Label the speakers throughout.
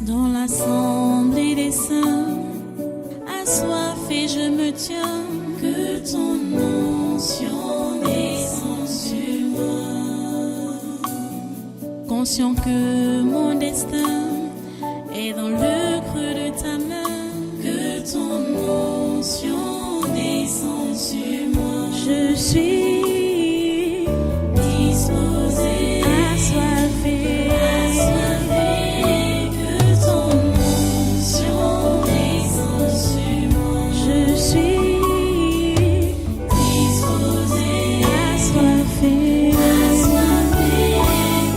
Speaker 1: Dans l'assemblée des saints, assoiffé je me tiens, que ton onction descende sur moi. Conscient que mon destin est dans le creux de ta main, que ton onction descende sur moi. Je suis disposé, assoiffé, que ton onction descende sur moi. Je suis disposé, assoiffé,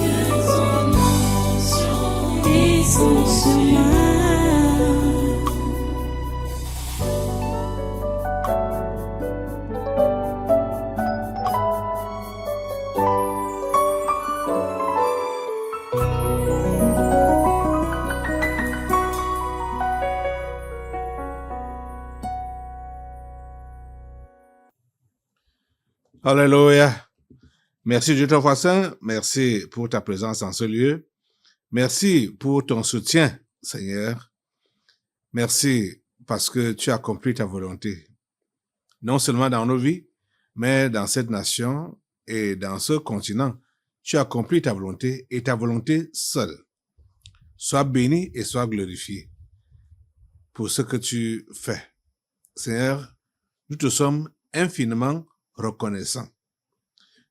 Speaker 1: que ton onction descende sur moi.
Speaker 2: Alléluia. Merci Dieu ton Saint. Merci pour ta présence en ce lieu. Merci pour ton soutien, Seigneur. Merci parce que tu as accompli ta volonté. Non seulement dans nos vies, mais dans cette nation et dans ce continent. Tu as accompli ta volonté et ta volonté seule. Sois béni et sois glorifié pour ce que tu fais. Seigneur, nous te sommes infiniment reconnaissants.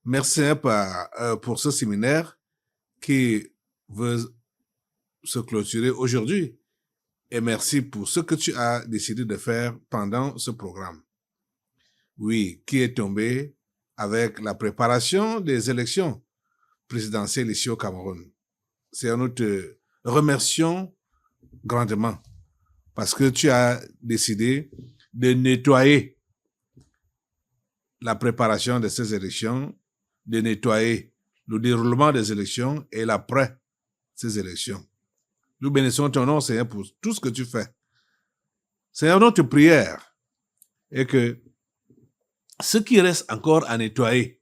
Speaker 2: Merci Seigneur pour ce séminaire qui veut se clôturer aujourd'hui. Et merci pour ce que tu as décidé de faire pendant ce programme. Oui, qui est tombé avec la préparation des élections présidentielles ici au Cameroun. Seigneur, nous te remercions grandement parce que tu as décidé de nettoyer la préparation de ces élections, de nettoyer le déroulement des élections et l'après ces élections. Nous bénissons ton nom, Seigneur, pour tout ce que tu fais. Seigneur, notre prière est que ce qui reste encore à nettoyer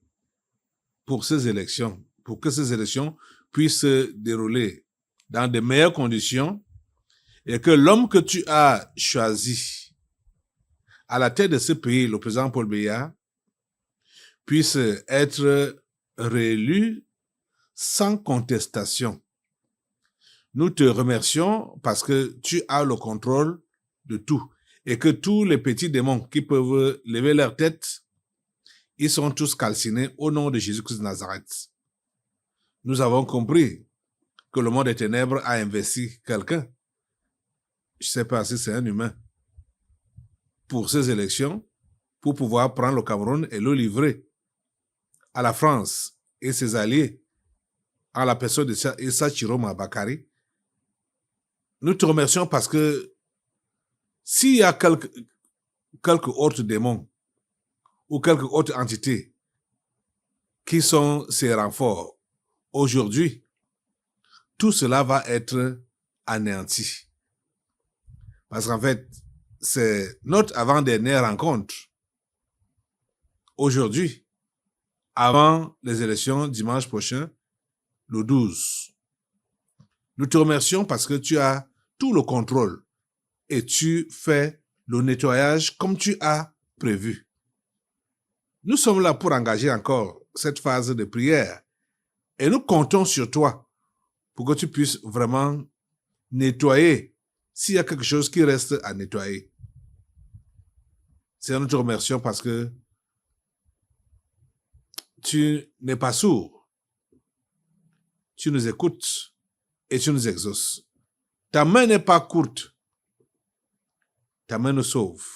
Speaker 2: pour ces élections, pour que ces élections puissent se dérouler dans de meilleures conditions et que l'homme que tu as choisi à la tête de ce pays, le président Paul Biya, puisse être réélu sans contestation. Nous te remercions parce que tu as le contrôle de tout et que tous les petits démons qui peuvent lever leur tête, ils sont tous calcinés au nom de Jésus-Christ de Nazareth. Nous avons compris que le monde des ténèbres a investi quelqu'un, je ne sais pas si c'est un humain, pour ces élections, pour pouvoir prendre le Cameroun et le livrer à la France et ses alliés, en la personne de Issa Chiroma Bakari. Nous te remercions parce que s'il y a quelques autres démons ou quelques autres entités qui sont ces renforts, aujourd'hui, tout cela va être anéanti. Parce qu'en fait, c'est notre avant-dernière rencontre. Aujourd'hui, avant les élections dimanche prochain, le 12. Nous te remercions parce que tu as tout le contrôle et tu fais le nettoyage comme tu as prévu. Nous sommes là pour engager encore cette phase de prière et nous comptons sur toi pour que tu puisses vraiment nettoyer s'il y a quelque chose qui reste à nettoyer. Seigneur, nous te remercions parce que tu n'es pas sourd. Tu nous écoutes et tu nous exauces. Ta main n'est pas courte. Ta main nous sauve.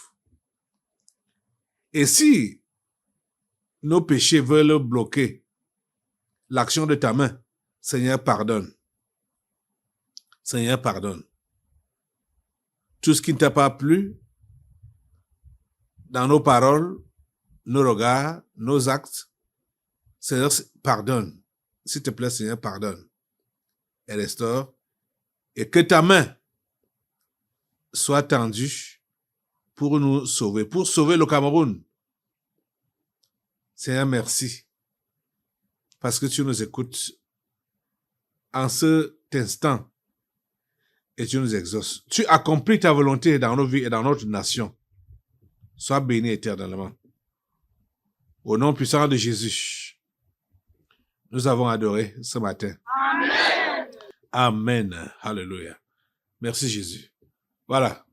Speaker 2: Et si nos péchés veulent bloquer l'action de ta main, Seigneur, pardonne. Seigneur, pardonne. Tout ce qui ne t'a pas plu dans nos paroles, nos regards, nos actes, Seigneur, pardonne. S'il te plaît, Seigneur, pardonne. Et restaure. Et que ta main soit tendue pour nous sauver, pour sauver le Cameroun. Seigneur, merci. Parce que tu nous écoutes en cet instant. et tu nous exauces. Tu accomplis ta volonté dans nos vies et dans notre nation. Sois béni éternellement. Au nom puissant de Jésus, nous avons adoré ce matin. Amen. Amen. Alléluia. Merci Jésus. Voilà.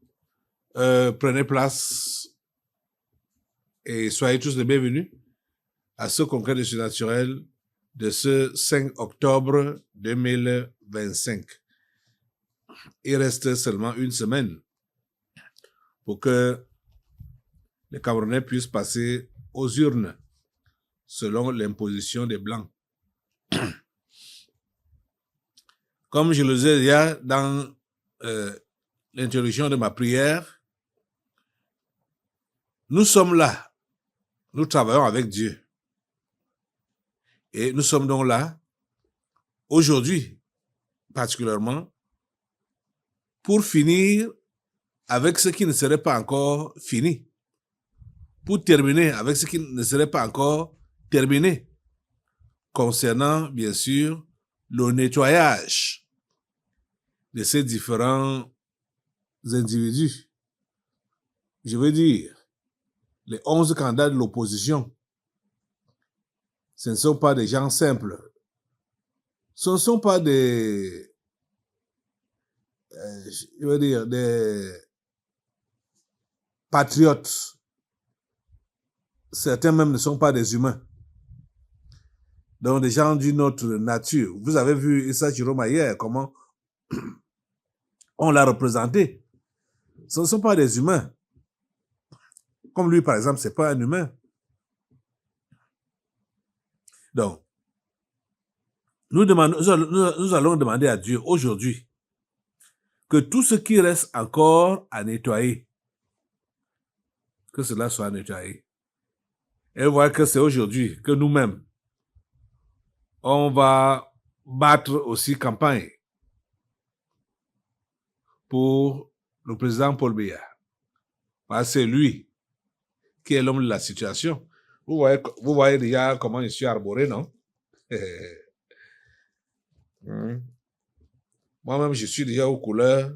Speaker 2: Prenez place et soyez tous les bienvenus à ce congrès de surnaturel de ce 5 octobre 2025. Il reste seulement une semaine pour que les Camerounais puissent passer aux urnes selon l'imposition des Blancs. Comme je le disais déjà dans l'introduction de ma prière, nous sommes là, nous travaillons avec Dieu. Et nous sommes donc là, aujourd'hui particulièrement, pour finir avec ce qui ne serait pas encore fini, pour terminer avec ce qui ne serait pas encore terminé, concernant bien sûr le nettoyage de ces différents individus. Je veux dire, les 11 candidats de l'opposition, ce ne sont pas des gens simples. Ce ne sont pas des patriotes. Certains même ne sont pas des humains. Donc des gens d'une autre nature. Vous avez vu Issa Chiroma hier, comment on l'a représenté. Ce ne sont pas des humains. Comme lui, par exemple, c'est pas un humain. Donc, nous allons demander à Dieu aujourd'hui que tout ce qui reste encore à nettoyer, que cela soit nettoyé. Et voir que c'est aujourd'hui que nous-mêmes, on va battre aussi campagne pour le président Paul Biya. C'est lui qui est l'homme de la situation. Vous voyez déjà comment je suis arboré, non? Moi-même, je suis déjà aux couleurs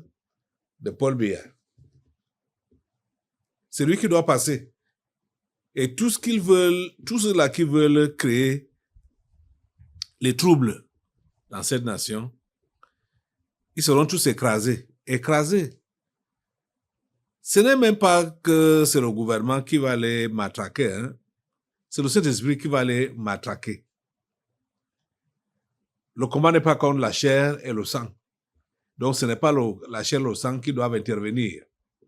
Speaker 2: de Paul Biya. C'est lui qui doit passer. Et tout ceux-là qui veulent créer les troubles dans cette nation, ils seront tous écrasés. Écrasés. Ce n'est même pas que c'est le gouvernement qui va les matraquer, hein. C'est le Saint-Esprit qui va les matraquer. Le combat n'est pas contre la chair et le sang. Donc ce n'est pas la chair et le sang qui doivent intervenir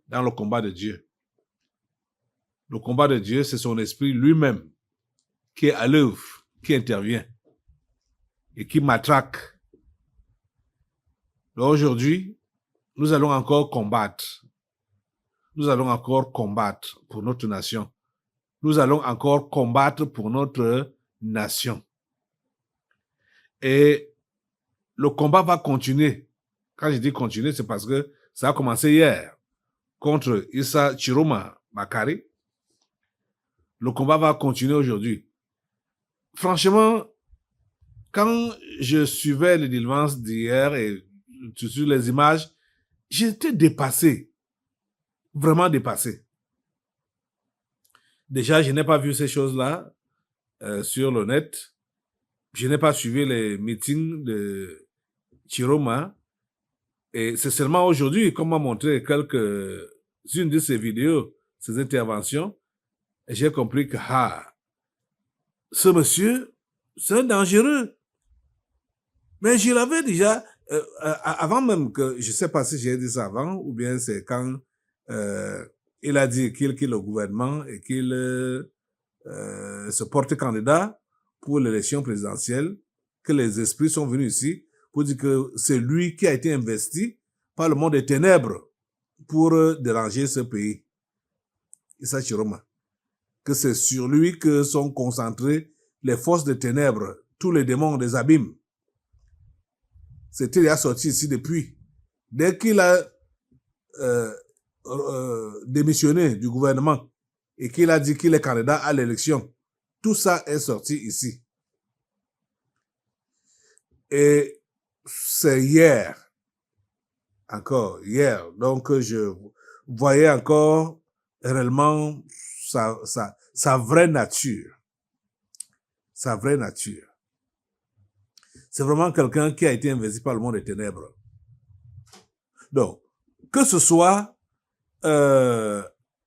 Speaker 2: dans le combat de Dieu. Le combat de Dieu, c'est son esprit lui-même qui est à l'œuvre, qui intervient et qui matraque. Donc aujourd'hui, nous allons encore combattre. Nous allons encore combattre pour notre nation. Nous allons encore combattre pour notre nation. Et le combat va continuer. Quand je dis continuer, c'est parce que ça a commencé hier contre Issa Chiroma Bakari. Le combat va continuer aujourd'hui. Franchement, quand je suivais les diligences d'hier et sur les images, j'étais dépassé. Vraiment dépassé. Déjà, je n'ai pas vu ces choses-là sur le net. Je n'ai pas suivi les meetings de Chiroma. Et c'est seulement aujourd'hui qu'on m'a montré quelques-unes de ces vidéos, ces interventions. Et j'ai compris que ce monsieur, c'est un dangereux. Mais je l'avais déjà, avant même que, je ne sais pas si j'ai dit ça avant, ou bien c'est quand il a dit qu'il quitte le gouvernement et qu'il se porte candidat pour l'élection présidentielle, que les esprits sont venus ici pour dire que c'est lui qui a été investi par le monde des ténèbres pour déranger ce pays. Issa Chiroma. Que c'est sur lui que sont concentrées les forces des ténèbres, tous les démons des abîmes. C'était déjà sorti ici depuis. Dès qu'il a démissionné du gouvernement et qu'il a dit qu'il est candidat à l'élection, tout ça est sorti ici. Et c'est hier, encore hier. Donc, je voyais encore réellement sa vraie nature. Sa vraie nature. C'est vraiment quelqu'un qui a été investi par le monde des ténèbres. Donc, que ce soit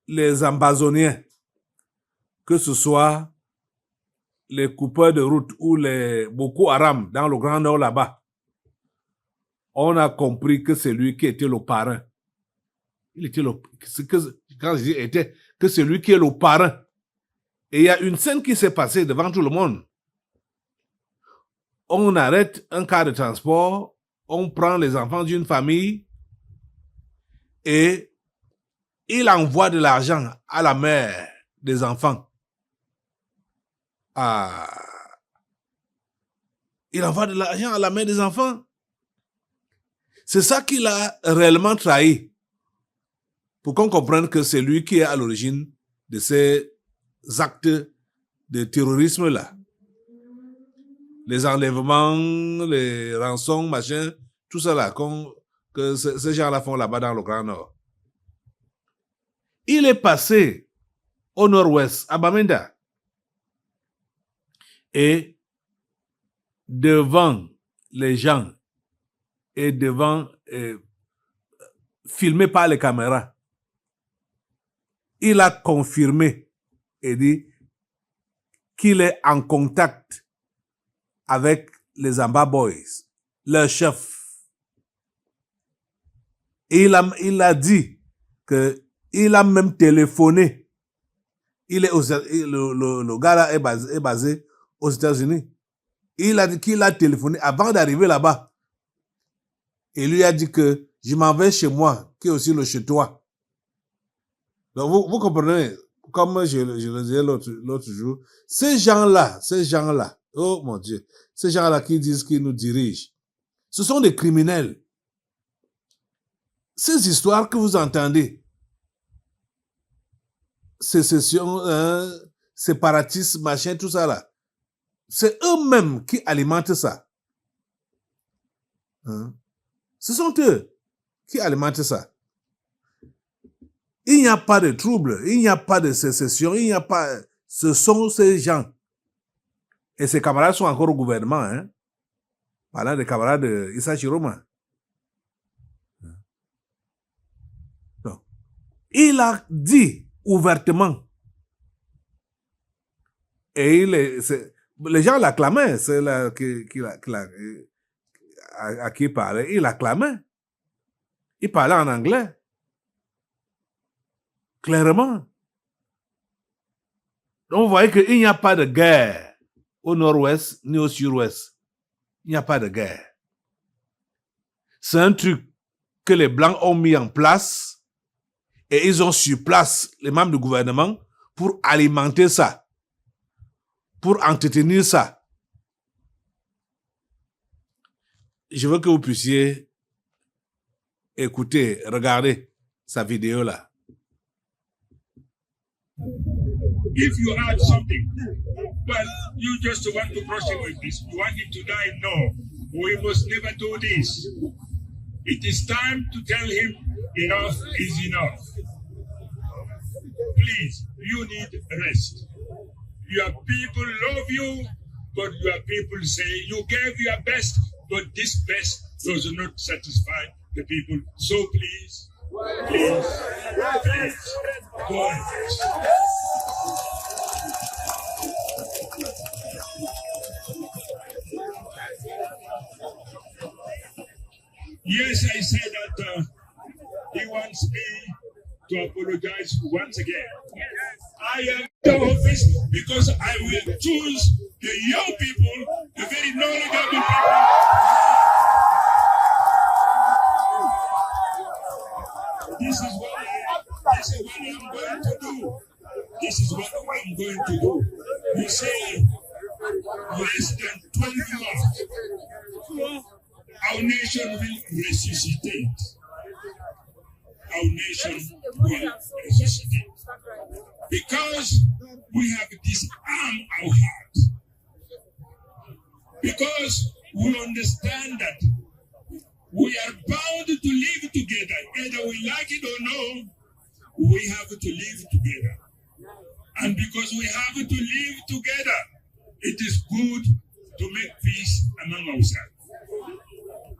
Speaker 2: les Ambazoniens, que ce soit les coupeurs de route ou les Boko Haram dans le Grand Nord là-bas, on a compris que c'est lui qui était le parrain. Il était quand je dis était, que c'est lui qui est le parrain. Et il y a une scène qui s'est passée devant tout le monde. On arrête un car de transport, on prend les enfants d'une famille et il envoie de l'argent à la mère des enfants. Il envoie de l'argent à la mère des enfants. C'est ça qu'il a réellement trahi. Pour qu'on comprenne que c'est lui qui est à l'origine de ces actes de terrorisme-là. Les enlèvements, les rançons, machin, tout ça là, que ces gens-là font là-bas dans le Grand Nord. Il est passé au nord-ouest, à Bamenda. Et devant les gens et devant, filmé par les caméras, il a confirmé et dit qu'il est en contact avec les Amba Boys, leur chef. Et il a dit que il a même téléphoné. Le gars là est basé aux États-Unis. Il a dit qu'il a téléphoné avant d'arriver là-bas. Et lui a dit que je m'en vais chez moi, qui est aussi le chez toi. Donc vous comprenez, comme je le disais l'autre jour, ces gens-là, oh mon Dieu, ces gens-là qui disent qu'ils nous dirigent, ce sont des criminels. Ces histoires que vous entendez, sécession, séparatisme, machin, tout ça là, c'est eux-mêmes qui alimentent ça. Ce sont eux qui alimentent ça. Il n'y a pas de trouble, il n'y a pas de sécession, il n'y a pas... Ce sont ces gens. Et ces camarades sont encore au gouvernement, hein. Parlant des camarades de Issa Chiroma. Donc, il a dit ouvertement. Et les gens l'acclamaient, c'est là à qui il parlait, il acclamait. Il parlait en anglais. Clairement. Donc, vous voyez qu'il n'y a pas de guerre au nord-ouest ni au sud-ouest. Il n'y a pas de guerre. C'est un truc que les Blancs ont mis en place et ils ont sur place les membres du gouvernement pour alimenter ça, pour entretenir ça. Je veux que vous puissiez écouter, regarder sa vidéo là.
Speaker 3: If you had something, well, you just want to proceed with this. You want him to die? No. We must never do this. It is time to tell him enough is enough. Please, you need rest. Your people love you, but your people say you gave your best, but this best does not satisfy the people. So please, go ahead. Yes, I said that he wants me to apologize once again. I am in the office because I will choose the young people, the very knowledgeable people. This is what I'm going to do. This is what I'm going to do. You say less than 12 months. Our nation will resuscitate. Our nation will resuscitate. Because we have disarmed our hearts. Because we understand that we are bound to live together either we like it or no, we have to live together. And because we have to live together, it is good to make peace among ourselves.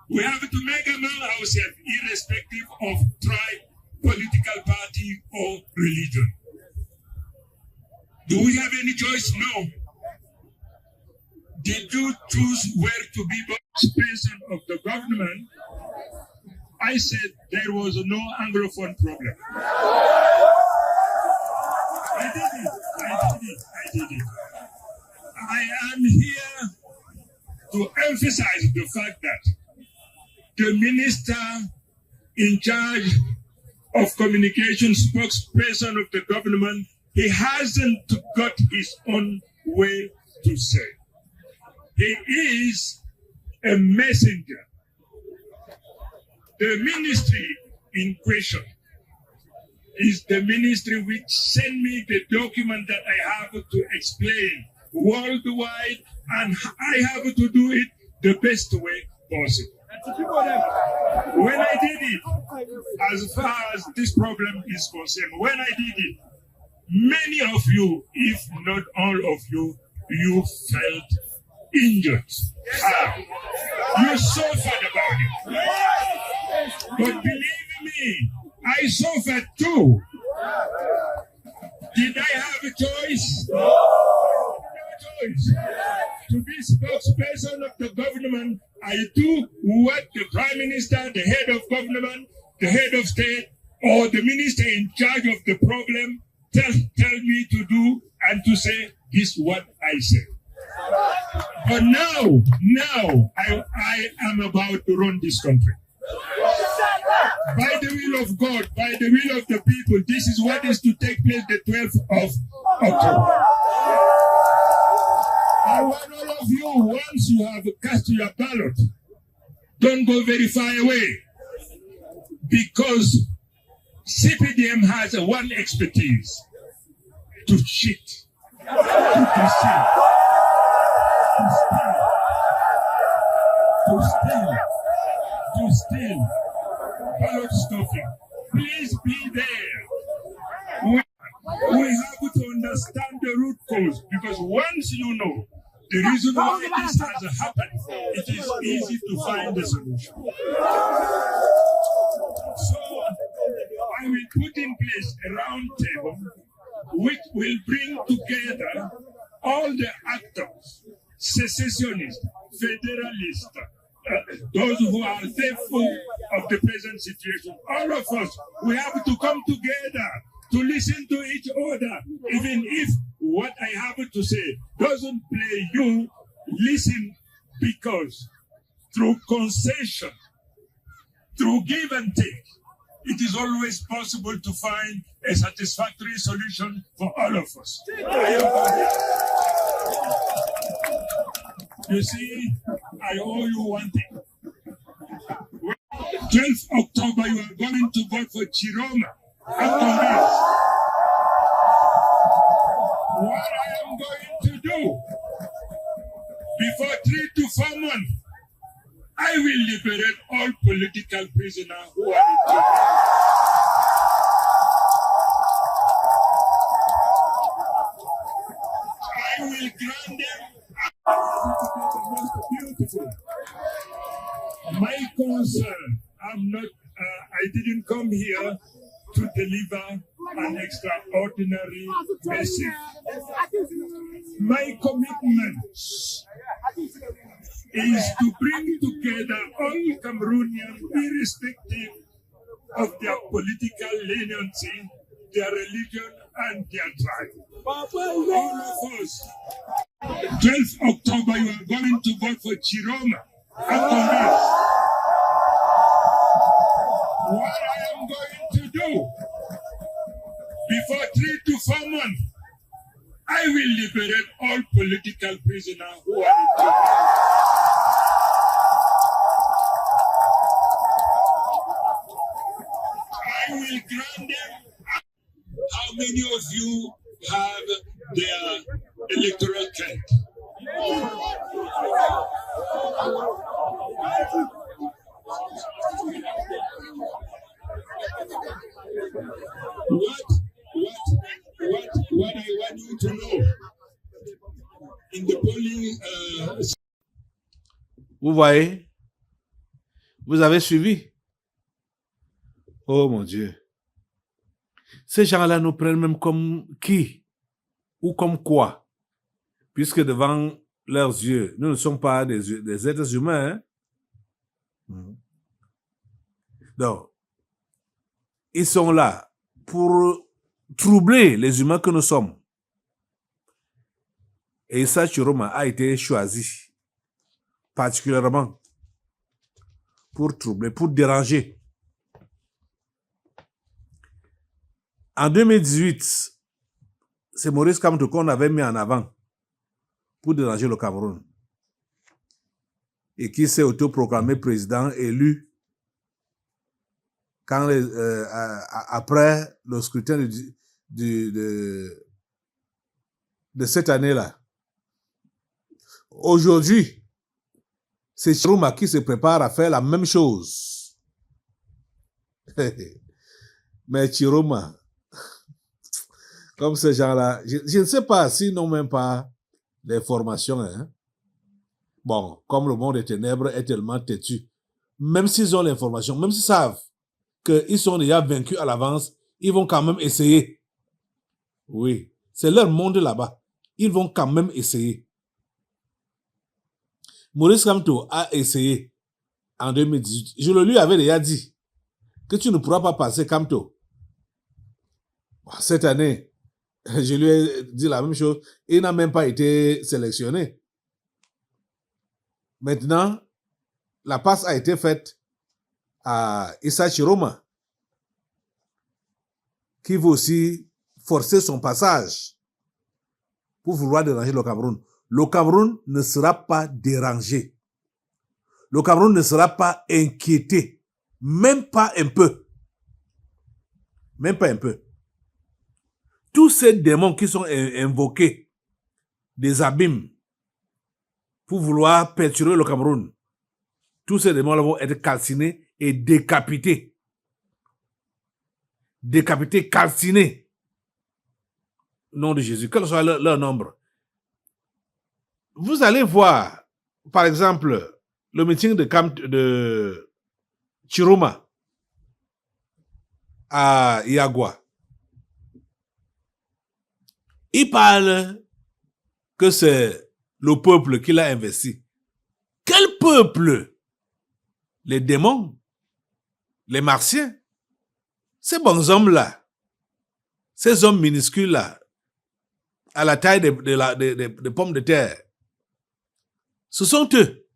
Speaker 3: We have to make among ourselves, irrespective of tribe, political party, or religion. Do we have any choice? No. Did you choose where to be spokesperson of the government? I said there was no Anglophone problem. I did it. I am here to emphasize the fact that the minister in charge of communication, spokesperson of the government, he hasn't got his own way to say. He is a messenger. The ministry in question is the ministry which sent me the document that I have to explain worldwide, and I have to do it the best way possible. When I did it, as far as this problem is concerned, when I did it, many of you, if not all of you, you felt injured. You suffered about it. But believe me, I suffered too. Did I have a choice? No choice. To be spokesperson of the government, I do what the Prime Minister, the head of government, the head of state, or the minister in charge of the problem tell me to do and to say, this is what I say. But now I am about to run this country. By the will of God, by the will of the people, this is what is to take place the 12th of October. I want all of you, once you have cast your ballot, don't go very far away, because CPDM has one expertise: to cheat, to deceive, to steal, ballot stuffing. Please be there. We have to understand the root cause, because once you know the reason why this has happened, it is easy to find a solution. So I will put in place a round table which will bring together all the actors, secessionists, federalists, those who are faithful of the present situation. All of us, we have to come together to listen to each other, even if what I have to say doesn't play you. Listen, because through concession, through give and take, it is always possible to find a satisfactory solution for all of us. You see, I owe you one thing. 12th October, you are going to vote for Chiroma at Congress. What I am going to do, before 3 to 4 months, I will liberate all political prisoners who are in jail. I will grant them beautiful. My concern, I didn't come here to deliver an extraordinary message. My commitment is to bring together all Cameroonians, irrespective of their political leniency, their religion, and their tribe. All of us, 12th October, you are going to vote for Chiroma at Congress. What I am going to do, before 3 to 4 months, I will liberate all political prisoners who are in jail. I will grant them. How many of you have their electoral card? what I want you to know in the polling,
Speaker 2: Vous voyez? Vous avez suivi? Oh mon Dieu. Ces gens-là nous prennent même comme qui? Ou comme quoi? Puisque devant leurs yeux, nous ne sommes pas des êtres humains. Hein? Donc, ils sont là pour troubler les humains que nous sommes. Et Issa Chiroma a été choisi particulièrement pour troubler, pour déranger. En 2018, c'est Maurice Kamto qu'on avait mis en avant pour déranger le Cameroun et qui s'est autoproclamé président élu quand après le scrutin de cette année-là. Aujourd'hui, c'est Chiroma qui se prépare à faire la même chose. Mais Chiroma, comme ces gens-là, je ne sais pas s'ils n'ont même pas l'information. Hein? Bon, comme le monde des ténèbres est tellement têtu, même s'ils ont l'information, même s'ils savent qu'ils sont déjà vaincus à l'avance, ils vont quand même essayer. Oui, c'est leur monde là-bas. Ils vont quand même essayer. Maurice Kamto a essayé en 2018. Je le lui avais déjà dit que tu ne pourras pas passer Kamto. Cette année, je lui ai dit la même chose. Il n'a même pas été sélectionné. Maintenant, la passe a été faite à Issa Chiroma, qui veut aussi forcer son passage pour vouloir déranger le Cameroun. Le Cameroun ne sera pas dérangé. Le Cameroun ne sera pas inquiété. Même pas un peu. Même pas un peu. Tous ces démons qui sont invoqués des abîmes pour vouloir perturber le Cameroun, tous ces démons-là vont être calcinés et décapités. Décapités, calcinés. Au nom de Jésus, quel soit leur nombre. Vous allez voir, par exemple, le meeting de Chiroma à Yagua. Il parle que c'est le peuple qui l'a investi. Quel peuple? Les démons? Les martiens? Ces bons hommes-là, ces hommes minuscules-là, à la taille de pommes de terre, ce sont eux.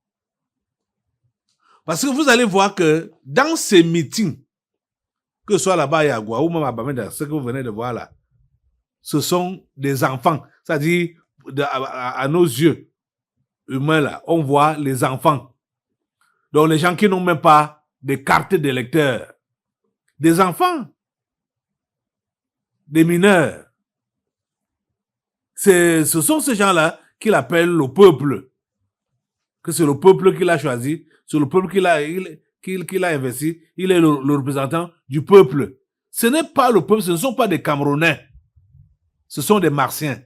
Speaker 2: Parce que vous allez voir que dans ces meetings, que ce soit là-bas à Yagua ou même à Bamenda, ce que vous venez de voir là, ce sont des enfants. C'est-à-dire, à nos yeux humains là, on voit les enfants. Donc les gens qui n'ont même pas de carte d'électeur. Des enfants. Des mineurs. Ce sont ces gens-là qu'il appelle le peuple. Que c'est le peuple qui l'a choisi, c'est le peuple qui l'a investi, il est le représentant du peuple. Ce n'est pas le peuple, ce ne sont pas des Camerounais. Ce sont des Martiens.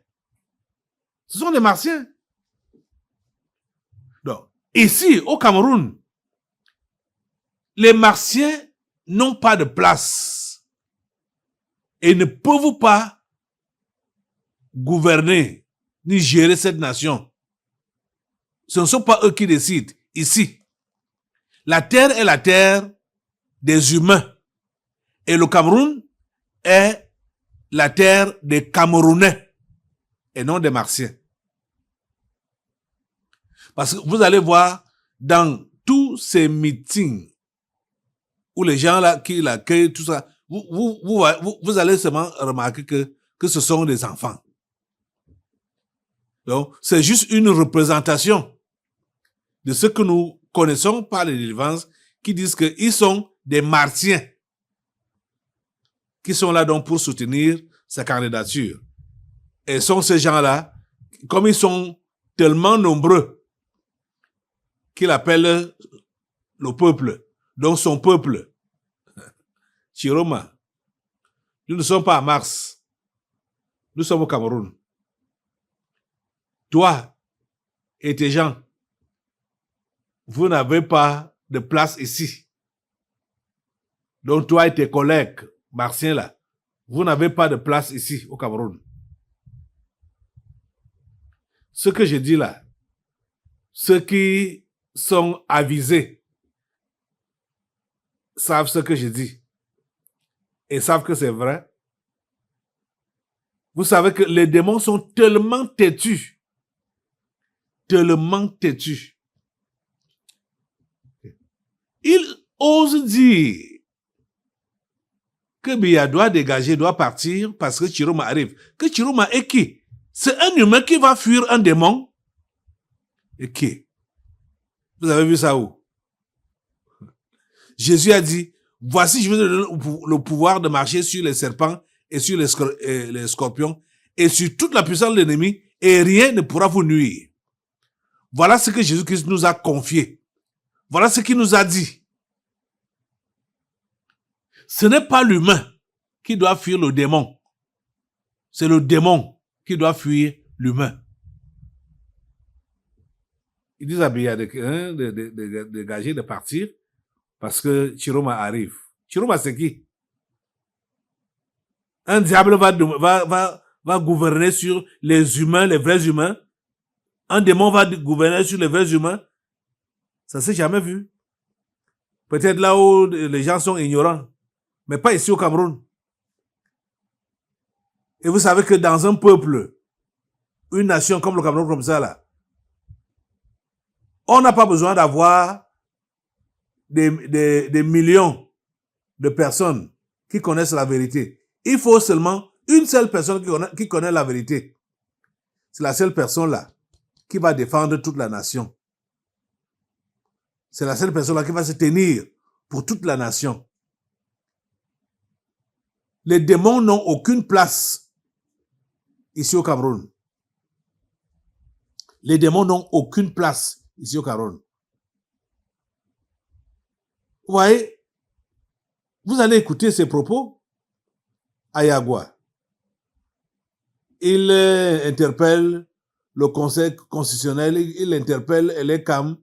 Speaker 2: Ce sont des Martiens. Donc, ici, au Cameroun, les Martiens n'ont pas de place et ne peuvent pas gouverner ni gérer cette nation. Ce ne sont pas eux qui décident. Ici, la terre est la terre des humains et le Cameroun est la terre des Camerounais et non des Martiens. Parce que vous allez voir dans tous ces meetings où les gens là qui l'accueillent, tout ça, vous allez seulement remarquer que ce sont des enfants. Donc, c'est juste une représentation de ce que nous connaissons par les délivrances qui disent qu'ils sont des Martiens qui sont là donc pour soutenir sa candidature. Et sont ces gens-là, comme ils sont tellement nombreux, qu'il appelle le peuple, donc son peuple. Chiroma, Nous ne sommes pas à Mars. Nous sommes au Cameroun. Toi et tes gens, vous n'avez pas de place ici. Donc toi et tes collègues martiens là, vous n'avez pas de place ici au Cameroun. Ce que je dis là, ceux qui sont avisés savent ce que je dis et savent que c'est vrai. Vous savez que les démons sont tellement têtus. Ils osent dire que Biya doit dégager, doit partir parce que Chiroma arrive. Que Chiroma est qui? C'est un humain qui va fuir un démon? Et qui? Vous avez vu ça où? Jésus a dit, voici je vais te donner le pouvoir de marcher sur les serpents et sur les scorpions et sur toute la puissance de l'ennemi et rien ne pourra vous nuire. Voilà ce que Jésus-Christ nous a confié. Voilà ce qu'il nous a dit. Ce n'est pas l'humain qui doit fuir le démon. C'est le démon qui doit fuir l'humain. Ils disent à Biya de dégager, de partir, parce que Chiroma arrive. Chiroma, c'est qui? Un diable va gouverner sur les humains, les vrais humains. Un démon va gouverner sur les vrais humains. Ça s'est jamais vu. Peut-être là où les gens sont ignorants, mais pas ici au Cameroun. Et vous savez que dans un peuple, une nation comme le Cameroun, comme ça là, on n'a pas besoin d'avoir des millions de personnes qui connaissent la vérité. Il faut seulement une seule personne qui connaît la vérité. C'est la seule personne là qui va défendre toute la nation. C'est la seule personne là qui va se tenir pour toute la nation. Les démons n'ont aucune place ici au Cameroun. Les démons n'ont aucune place ici au Cameroun. Vous voyez, vous allez écouter ces propos à Yagua. Il interpelle le Conseil constitutionnel, il interpelle l'ECAM.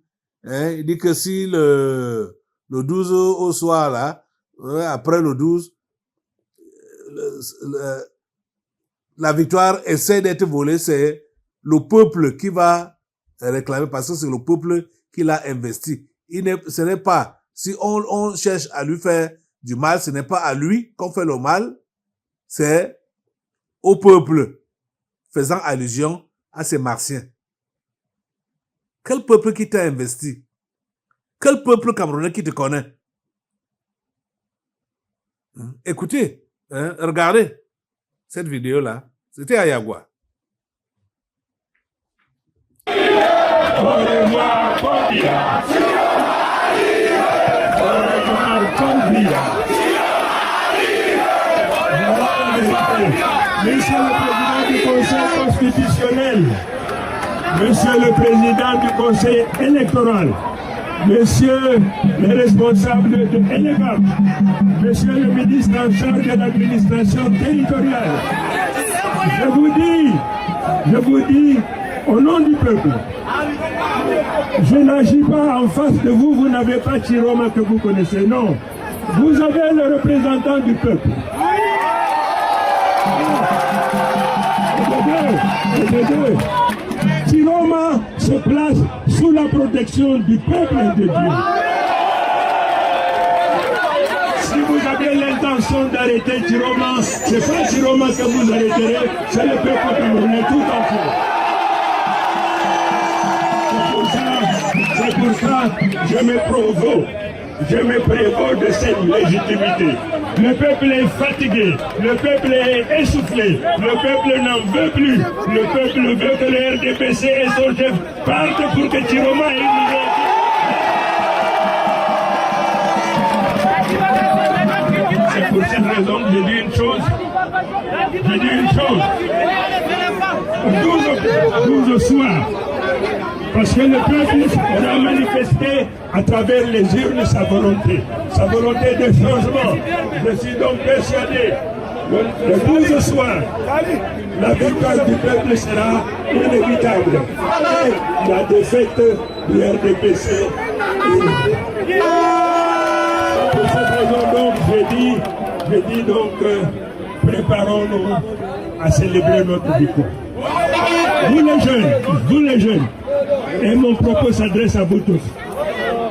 Speaker 2: Il dit que si le 12 au soir, là, après le 12, la victoire essaie d'être volée, c'est le peuple qui va réclamer, parce que c'est le peuple qui l'a investi. Ce n'est pas, si on cherche à lui faire du mal, ce n'est pas à lui qu'on fait le mal, c'est au peuple, faisant allusion à ces martiens. Quel peuple qui t'a investi? Quel peuple camerounais qui te connaît? Écoutez, regardez cette vidéo-là. C'était à Yagua.
Speaker 3: Monsieur le Président du Conseil constitutionnel, Monsieur le Président du Conseil électoral, Monsieur le responsable de l'ENEVAP, Monsieur le ministre en charge de l'administration territoriale, je vous dis, au nom du peuple, je n'agis pas en face de vous, vous n'avez pas Chiroma que vous connaissez, non. Vous avez le représentant du peuple. Chiroma se place sous la protection du peuple et de Dieu. Si vous avez l'intention d'arrêter Chiroma, ce n'est pas Chiroma que vous arrêterez, c'est le peuple camerounais tout entier. C'est pour ça que je me prévaux de cette légitimité. Le peuple est fatigué, le peuple est essoufflé, le peuple n'en veut plus, le peuple veut que le RDPC et son chef partent pour que Chiroma ait une nouvelle. C'est pour cette raison que je dis une chose. 12 soirs. Parce que le peuple aura manifesté à travers les urnes sa volonté de changement. Je suis donc persuadé Le 12 soir, la victoire du peuple sera inévitable. Et la défaite du RDPC. Pour cette raison, donc, je dis donc, préparons-nous à célébrer notre victoire. Vous les jeunes, et mon propos s'adresse à vous tous.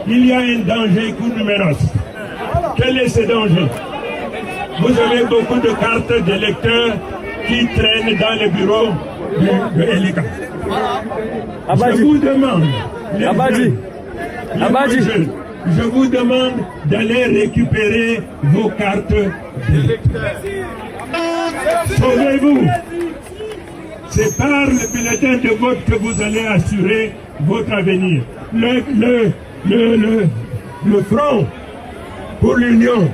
Speaker 3: Il y a un danger coup numéros. Quel est ce danger? Vous avez beaucoup de cartes d'électeurs qui traînent dans les bureaux de Elika. Je vous demande, les jeunes, je vous demande d'aller récupérer vos cartes d'électeurs. Sauvez-vous. C'est par le bulletin de vote que vous allez assurer votre avenir. Le front pour l'union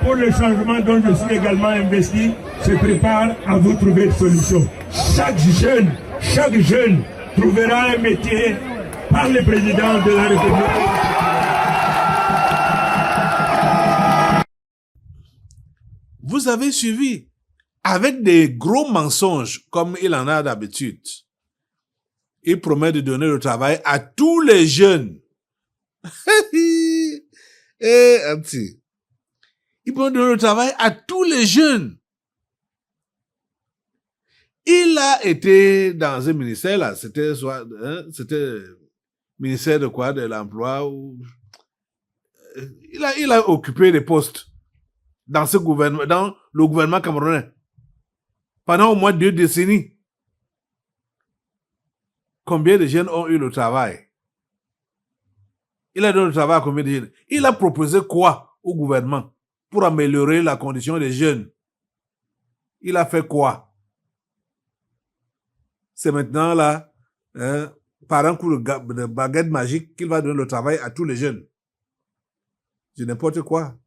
Speaker 3: pour le changement dont je suis également investi, se prépare à vous trouver une solution. Chaque jeune trouvera un métier par le président de la République.
Speaker 2: Vous avez suivi avec des gros mensonges comme il en a d'habitude. Il promet de donner le travail à tous les jeunes. Un petit. Il promet de donner le travail à tous les jeunes. Il a été dans un ministère là, c'était ministère de quoi, de l'emploi ou il a occupé des postes dans ce gouvernement, dans le gouvernement camerounais pendant au moins 2 décennies. Combien de jeunes ont eu le travail? Il a donné le travail à combien de jeunes? Il a proposé quoi au gouvernement pour améliorer la condition des jeunes? Il a fait quoi? C'est maintenant là, par un coup de baguette magique, qu'il va donner le travail à tous les jeunes. C'est n'importe quoi.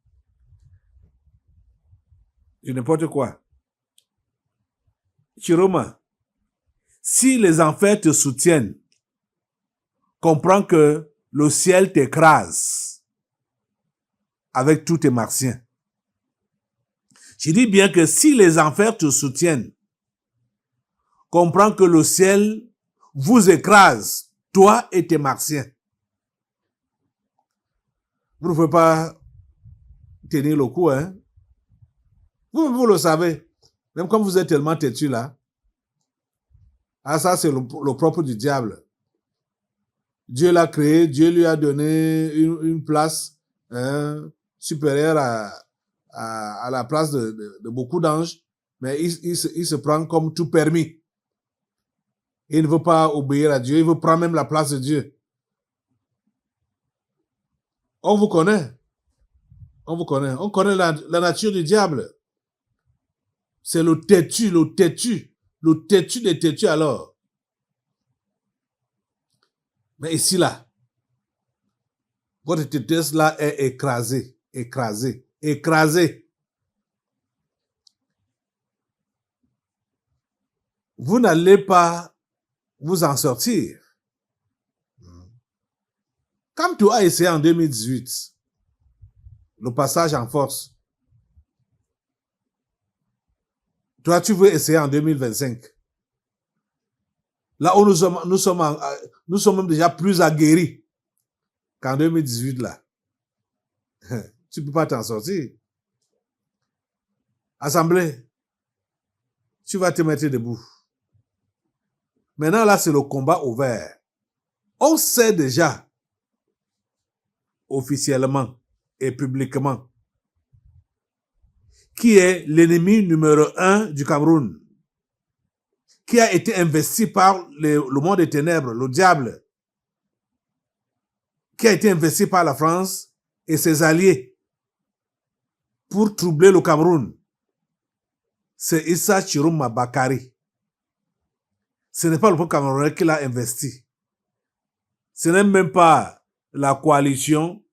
Speaker 2: C'est n'importe quoi. Chiroma, si les enfers te soutiennent, comprends que le ciel t'écrase avec tous tes martiens. Je dis bien que si les enfers te soutiennent, comprends que le ciel vous écrase, toi et tes martiens. Vous ne pouvez pas tenir le coup, hein? Vous le savez. Même comme vous êtes tellement têtu là. Ah, ça, c'est le propre du diable. Dieu l'a créé, Dieu lui a donné une place supérieure à la place de beaucoup d'anges, mais il se prend comme tout permis. Il ne veut pas obéir à Dieu, il veut prendre même la place de Dieu. On vous connaît. On vous connaît. On connaît la nature du diable. C'est le têtu des têtus alors. Mais ici là, votre têtesse là est écrasée. Vous n'allez pas vous en sortir. Comme tu as essayé en 2018, le passage en force, toi, tu veux essayer en 2025. Là où nous sommes même déjà plus aguerris qu'en 2018 là. Tu peux pas t'en sortir. Assemblée, tu vas te mettre debout. Maintenant là, c'est le combat ouvert. On sait déjà, officiellement et publiquement, qui est l'ennemi numéro 1 du Cameroun, qui a été investi par le monde des ténèbres, le diable, qui a été investi par la France et ses alliés pour troubler le Cameroun. C'est Issa Chiroma Bakari. Ce n'est pas le peuple camerounais qui l'a investi. Ce n'est même pas la coalition,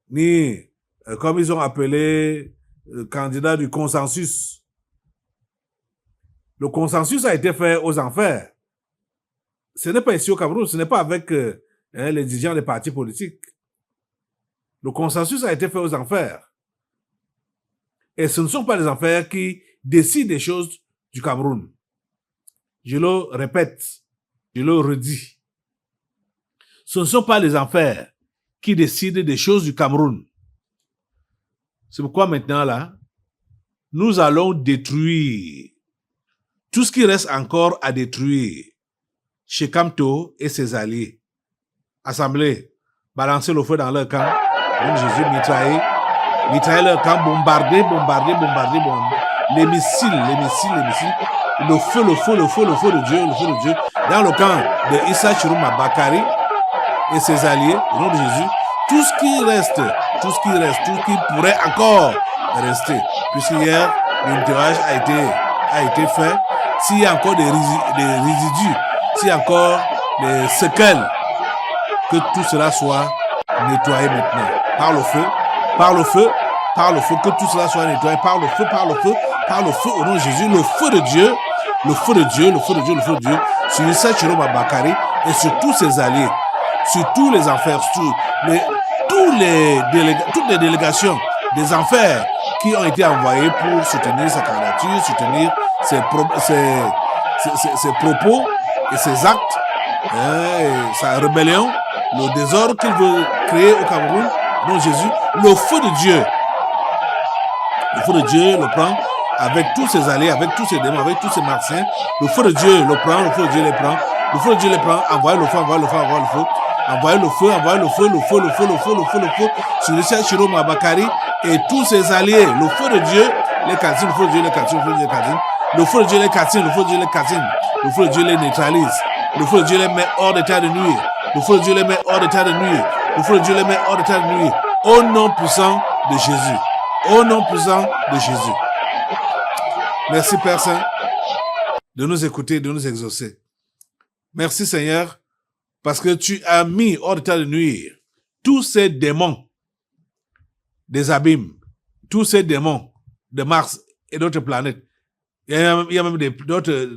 Speaker 2: ni, comme ils ont appelé, le candidat du consensus. Le consensus a été fait aux enfers. Ce n'est pas ici au Cameroun, ce n'est pas avec les dirigeants des partis politiques. Le consensus a été fait aux enfers. Et ce ne sont pas les enfers qui décident des choses du Cameroun. Je le répète, je le redis. Ce ne sont pas les enfers qui décident des choses du Cameroun. C'est pourquoi maintenant, là, nous allons détruire tout ce qui reste encore à détruire chez Kamto et ses alliés. Assemblée, balancer le feu dans leur camp. Donc Jésus mitrailler leur camp, bombarder. Les missiles. Le feu de Dieu. Dans le camp de Issa Chiruma Bakari et ses alliés, au nom de Jésus, tout ce qui pourrait encore rester. Puisqu'hier, le nettoyage a été fait. S'il y a encore des résidus, s'il y a encore des séquelles, que tout cela soit nettoyé maintenant. Par le feu, que tout cela soit nettoyé. Par le feu, au nom de Jésus, le feu de Dieu, sur Issa Chiroma Bakari et sur tous ses alliés, sur tous les enfers, sur toutes les délégations des enfers qui ont été envoyés pour soutenir sa candidature, soutenir ses propos et ses actes, et sa rébellion, le désordre qu'il veut créer au Cameroun. Donc Jésus, le feu de Dieu le prend avec tous ses alliés, avec tous ses démons, avec tous ses martiens. Le feu de Dieu le prend, le feu de Dieu les prend, envoyez le feu. Envoyez le feu sur le Issa Chiroma Bakari et tous ses alliés. Le feu de Dieu les catine, le feu de Dieu les catine. Le feu de Dieu les catine, le feu de Dieu les catine. Le feu de Dieu les neutralise. Le feu de Dieu les met hors d'état de nuire. Le feu de Dieu les met hors d'état de nuire. Le feu de Dieu les met hors d'état de nuire. Au nom puissant de Jésus. Au nom puissant de Jésus. Merci Père Saint de nous écouter, de nous exaucer. Merci Seigneur parce que tu as mis hors d'état de nuire tous ces démons des abîmes, tous ces démons de Mars et d'autres planètes. Il y a même d'autres,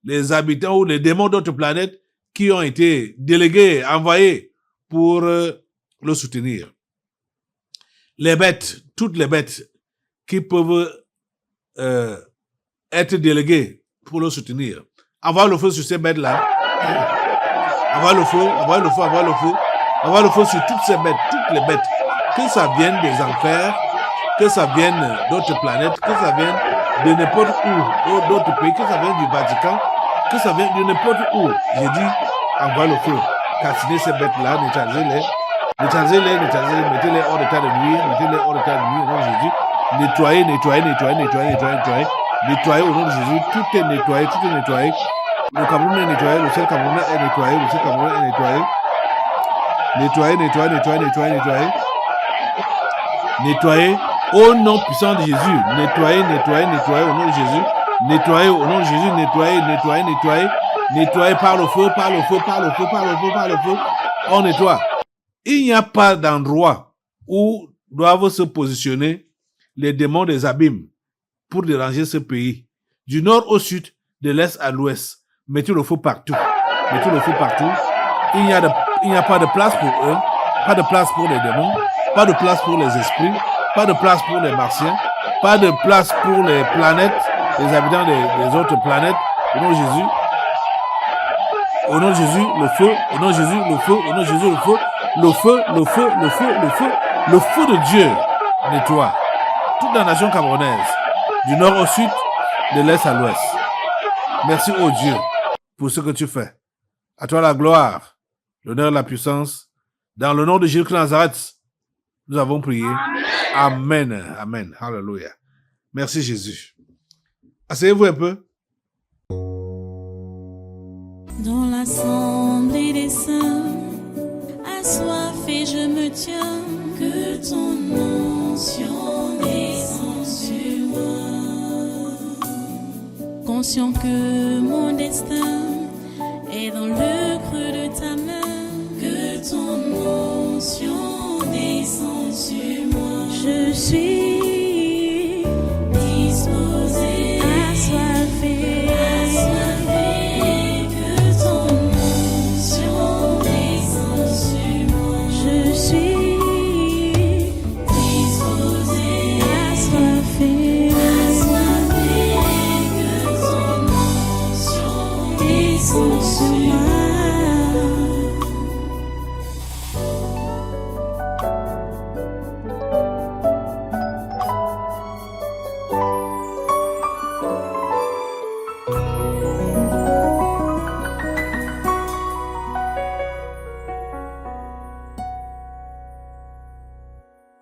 Speaker 2: les habitants ou les démons d'autres planètes qui ont été délégués, envoyés pour le soutenir. Les bêtes, toutes les bêtes qui peuvent être déléguées pour le soutenir. Envoie le feu sur ces bêtes-là. Envoie le feu sur toutes ces bêtes, toutes les bêtes. Que ça vienne des enfers, que ça vienne d'autres planètes, que ça vienne de n'importe où, d'autres pays, que ça vienne du Vatican, que ça vienne de n'importe où. J'ai dit, envoie le feu. Cassiner ces bêtes-là, neutralisez-les, mettez-les hors d'état de nuire, au nom de Jésus. Nettoyez. Nettoyez au nom de Jésus. Tout est nettoyé. Le Cameroun est nettoyé, le ciel camerounais est nettoyé, Nettoyez au nom puissant de Jésus. Nettoyez au nom de Jésus. Nettoyez au nom de Jésus. Nettoyez par le feu. On nettoie. Il n'y a pas d'endroit où doivent se positionner les démons des abîmes pour déranger ce pays. Du nord au sud, de l'est à l'ouest. Mettez le feu partout. Il n'y a pas de place pour eux, pas de place pour les démons, pas de place pour les esprits, pas de place pour les martiens, pas de place pour les planètes, les habitants des autres planètes. Au nom de Jésus. Au nom de Jésus, le feu. Au nom de Jésus, le feu. Au nom de Jésus, le feu. Le feu de Dieu nettoie toute la nation camerounaise, du nord au sud, de l'est à l'ouest. Merci, ô Dieu, pour ce que tu fais. À toi la gloire, l'honneur et la puissance. Dans le nom de Jésus-Christ Nazareth, nous avons prié. Amen. Amen. Alléluia. Merci Jésus. Asseyez-vous un peu.
Speaker 1: Dans l'assemblée des saints, assoiffé je me tiens, que ton onction descende sur moi. Conscient que mon destin est dans le creux de ta main, que ton onction descende sur moi. Je suis disposé, assoiffé, que ton onction descende sur moi. Je suis disposé, assoiffé. descends sur moi.